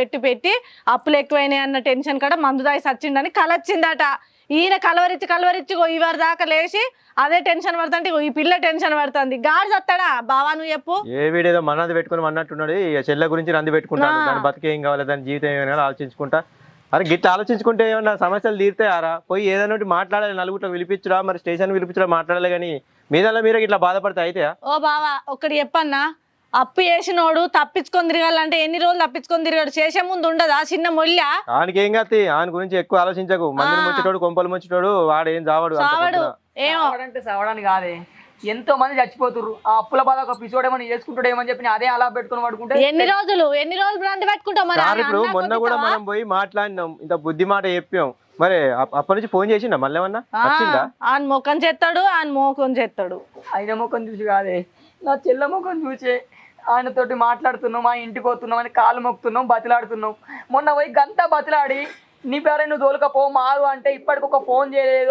పెట్టి పెట్టి అప్పులు ఎక్కువైనాయి అన్న టెన్షన్ కాడ మందు దాగి సచ్చిండని కలొచ్చిందట. ఈయన కలవరిచ్చి ఇవరి దాకా లేచి అదే టెన్షన్ పడుతుంటే ఈ పిల్ల టెన్షన్ పడుతుంది. గాడి చస్తాడా బావా నువ్వు చెప్పు. ఏ వీడేదో మన్నది పెట్టుకుని అన్నట్టున్నాడు. చెల్లె గురించి రంది పెట్టుకుంటాడు. దాని బతికేం కావాలి, దాని జీవితం ఏమైనా ఆలోచించుకుంటా. అరే గిట్లా ఆలోచించుకుంటే ఏమన్నా సమస్యలు తీరుతాయారా? పోయి ఏదైనా మాట్లాడాలి, నలుగురిలో పిలిపించురా, మరి స్టేషన్ పిలిపించురా మాట్లాడాలి. కానీ మీదల్లా మీరే ఇట్లా బాధపడితే అయితే ఓ బావా ఒక్కటి చెప్పన్నా, అప్పు చేసినోడు తప్పించుకొని తిరగాలంటే ఎన్ని రోజులు తప్పించుకొని తిరిగాడు? చేసే ముందు ఉండదా చిన్న మొల్లా? ఆయనకి ఏం కాదు, ఆయన గురించి ఎక్కువ ఆలోచించకు. మందిని ముంచేటోడు కొంపలు ముంచేటోడు వాడు ఏం చావడు. ఏమో అంటే చావడానికి కాదే, ఎంతో మంది చచ్చిపోతుర్రు. ఆ అప్పుల బాధ ఒక పిసోడేమని చేసుకుంటాడేమని చెప్పి అదే అలా పెట్టుకుని పడుకుంటే ఎన్ని రోజులు భ్రాంతి పెట్టుకుంటాం. మరి ఇప్పుడు మొన్న కూడా మనం పోయి మాట్లాడినాం, ఇంత బుద్ధి మాట చెప్పాం. మరి అప్పటి నుంచి ఫోన్ చేసిండా మళ్ళీ ఏమన్నా వచ్చిందా? ఆయన ముఖం చేస్తాడు, ఆయన మోకం చేస్తాడు. ఆయన ముఖం చూసి కాదే, నా చెల్ల ముఖం చూసే ఆయనతోటి మాట్లాడుతున్నాం, మా ఇంటికి పోతున్నాం అని కాలు మొక్కుతున్నాం, బతిలాడుతున్నాం. మొన్న పోయి గంట బతిలాడి నీ పేరే నువ్వు దోలుకపో మారు అంటే ఇప్పటికొక ఫోన్ చేయలేదు.